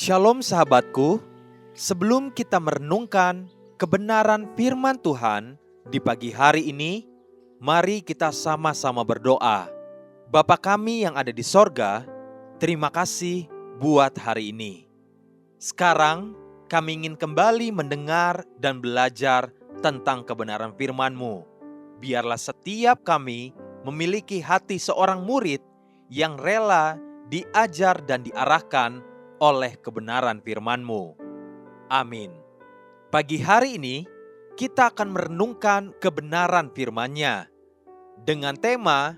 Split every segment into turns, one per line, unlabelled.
Shalom sahabatku, sebelum kita merenungkan kebenaran firman Tuhan di pagi hari ini, mari kita sama-sama berdoa. Bapa kami yang ada di sorga, terima kasih buat hari ini. Sekarang kami ingin kembali mendengar dan belajar tentang kebenaran firman-Mu. Biarlah setiap kami memiliki hati seorang murid yang rela diajar dan diarahkan oleh kebenaran firman-Mu. Amin. Pagi hari ini, kita akan merenungkan kebenaran firman-Nya dengan tema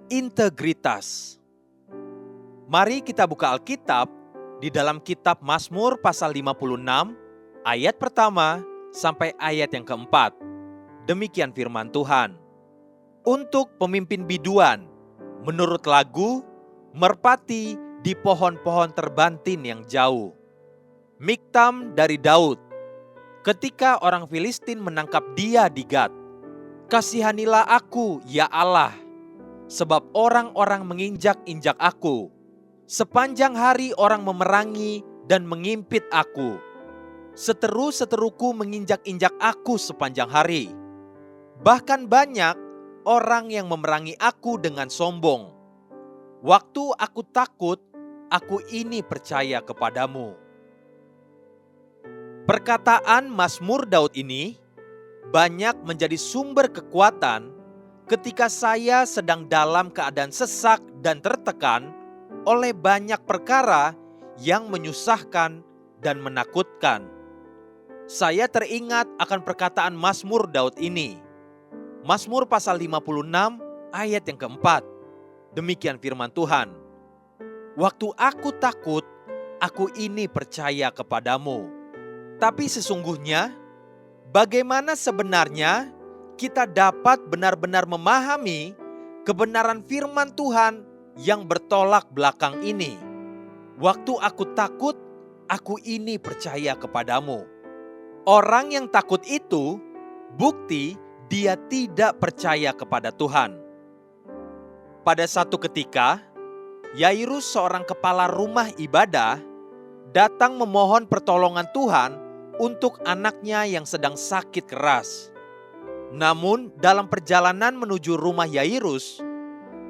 integritas. Mari kita buka Alkitab di dalam kitab Mazmur pasal 56, ayat pertama sampai ayat yang keempat. Demikian firman Tuhan. Untuk pemimpin biduan, menurut lagu, merpati di pohon-pohon terbantin yang jauh. Miktam dari Daud. Ketika orang Filistin menangkap dia di Gat, kasihanilah aku, ya Allah, sebab orang-orang menginjak-injak aku. Sepanjang hari orang memerangi dan mengimpit aku. Seteru-seteruku menginjak-injak aku sepanjang hari. Bahkan banyak orang yang memerangi aku dengan sombong. Waktu aku takut, aku ini percaya kepadamu. Perkataan Mazmur Daud ini banyak menjadi sumber kekuatan ketika saya sedang dalam keadaan sesak dan tertekan oleh banyak perkara yang menyusahkan dan menakutkan. Saya teringat akan perkataan Mazmur Daud ini. Mazmur pasal 56 ayat yang keempat. Demikian firman Tuhan. Waktu aku takut, aku ini percaya kepadamu. Tapi sesungguhnya, bagaimana sebenarnya kita dapat benar-benar memahami kebenaran firman Tuhan yang bertolak belakang ini? Waktu aku takut, aku ini percaya kepadamu. Orang yang takut itu, bukti dia tidak percaya kepada Tuhan. Pada satu ketika, Yairus, seorang kepala rumah ibadah, datang memohon pertolongan Tuhan untuk anaknya yang sedang sakit keras. Namun dalam perjalanan menuju rumah Yairus,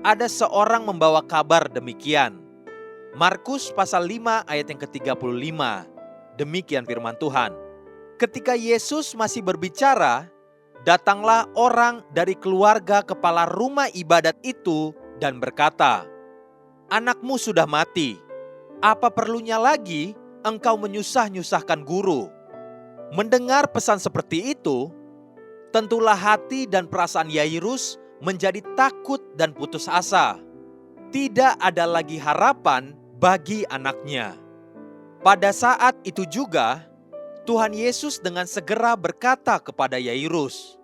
ada seorang membawa kabar demikian. Markus pasal 5 ayat yang ke-35. Demikian firman Tuhan. Ketika Yesus masih berbicara, datanglah orang dari keluarga kepala rumah ibadat itu dan berkata, "Anakmu sudah mati. Apa perlunya lagi engkau menyusah-nyusahkan guru?" Mendengar pesan seperti itu, tentulah hati dan perasaan Yairus menjadi takut dan putus asa. Tidak ada lagi harapan bagi anaknya. Pada saat itu juga, Tuhan Yesus dengan segera berkata kepada Yairus.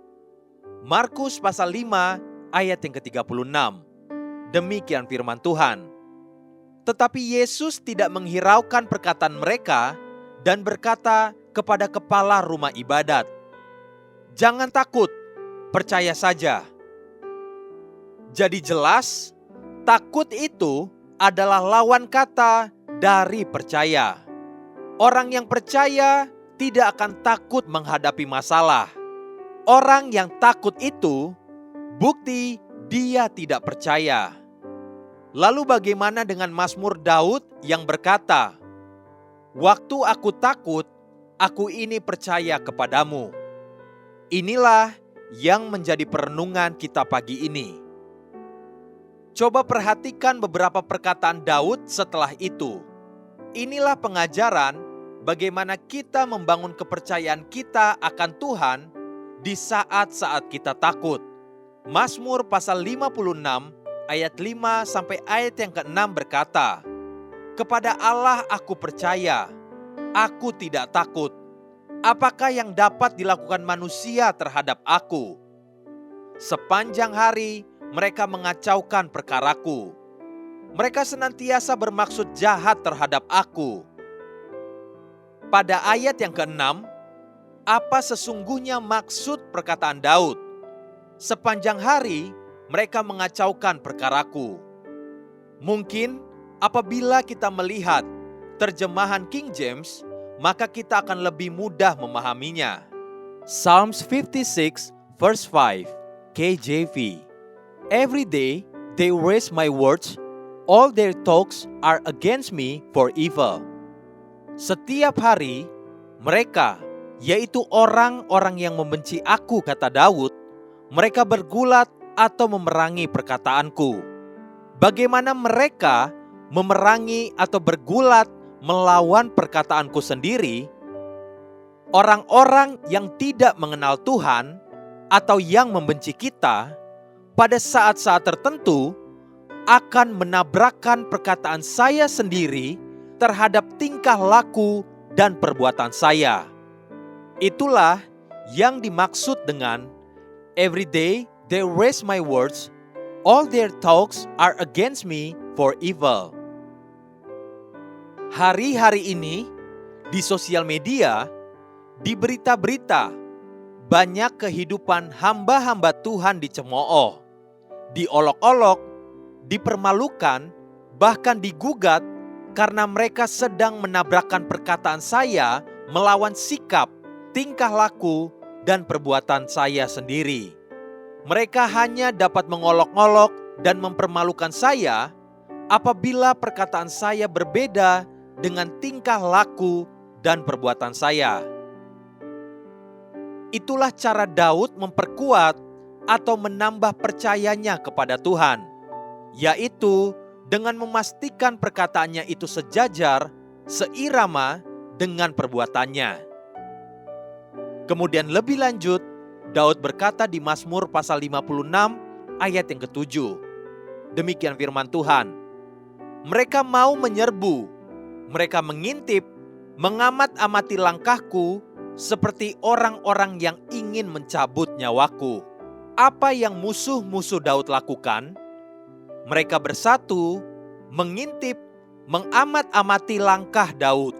Markus pasal 5 ayat yang ke-36. Demikian firman Tuhan. Tetapi Yesus tidak menghiraukan perkataan mereka dan berkata kepada kepala rumah ibadat, "Jangan takut, percaya saja." Jadi jelas, takut itu adalah lawan kata dari percaya. Orang yang percaya tidak akan takut menghadapi masalah. Orang yang takut itu, bukti dia tidak percaya. Lalu bagaimana dengan Mazmur Daud yang berkata, "Waktu aku takut, aku ini percaya kepadamu." Inilah yang menjadi perenungan kita pagi ini. Coba perhatikan beberapa perkataan Daud setelah itu. Inilah pengajaran bagaimana kita membangun kepercayaan kita akan Tuhan di saat-saat kita takut. Mazmur pasal 56 ayat 5 sampai ayat yang ke-6 berkata, "Kepada Allah aku percaya, aku tidak takut. Apakah yang dapat dilakukan manusia terhadap aku? Sepanjang hari mereka mengacaukan perkaraku. Mereka senantiasa bermaksud jahat terhadap aku." Pada ayat yang ke-6, apa sesungguhnya maksud perkataan Daud? Sepanjang hari mereka mengacaukan perkaraku. Mungkin apabila kita melihat terjemahan King James, maka kita akan lebih mudah memahaminya. Psalms 56 verse 5, KJV. Every day they raise my words, all their talks are against me for evil. Setiap hari mereka, yaitu orang-orang yang membenci aku, kata Daud, mereka bergulat atau memerangi perkataanku. Bagaimana mereka memerangi atau bergulat melawan perkataanku sendiri? Orang-orang yang tidak mengenal Tuhan atau yang membenci kita, pada saat-saat tertentu akan menabrakkan perkataan saya sendiri terhadap tingkah laku dan perbuatan saya. Itulah yang dimaksud dengan every day they raise my words, all their talks are against me for evil. Hari-hari ini di sosial media, di berita-berita, banyak kehidupan hamba-hamba Tuhan dicemooh, diolok-olok, dipermalukan, bahkan digugat karena mereka sedang menabrakkan perkataan saya melawan sikap, tingkah laku, dan perbuatan saya sendiri. Mereka hanya dapat mengolok-olok dan mempermalukan saya apabila perkataan saya berbeda dengan tingkah laku dan perbuatan saya. Itulah cara Daud memperkuat atau menambah percayanya kepada Tuhan, yaitu dengan memastikan perkataannya itu sejajar, seirama dengan perbuatannya. Kemudian lebih lanjut, Daud berkata di Mazmur pasal 56 ayat yang ke-7. Demikian firman Tuhan. Mereka mau menyerbu, mereka mengintip, mengamat-amati langkahku seperti orang-orang yang ingin mencabut nyawaku. Apa yang musuh-musuh Daud lakukan? Mereka bersatu, mengintip, mengamat-amati langkah Daud.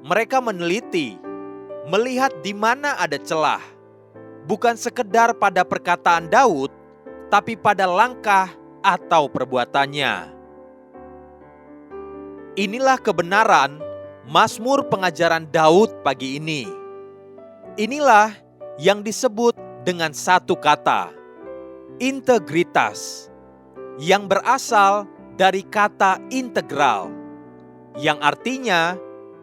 Mereka meneliti, melihat di mana ada celah. Bukan sekedar pada perkataan Daud, tapi pada langkah atau perbuatannya. Inilah kebenaran Mazmur pengajaran Daud pagi ini. Inilah yang disebut dengan satu kata, integritas, yang berasal dari kata integral, yang artinya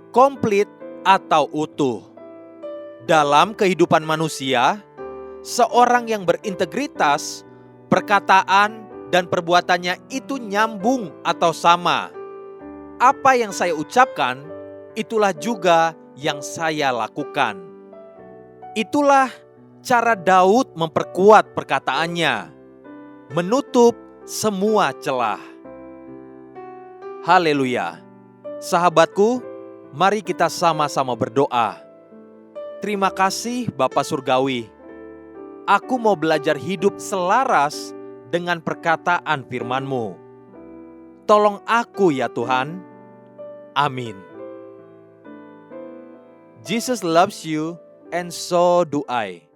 komplit atau utuh. Dalam kehidupan manusia, seorang yang berintegritas, perkataan dan perbuatannya itu nyambung atau sama. Apa yang saya ucapkan, itulah juga yang saya lakukan. Itulah cara Daud memperkuat perkataannya, menutup semua celah. Haleluya. Sahabatku, mari kita sama-sama berdoa. Terima kasih Bapa Surgawi. Aku mau belajar hidup selaras dengan perkataan firman-Mu. Tolong aku ya Tuhan. Amin. Jesus loves you and so do I.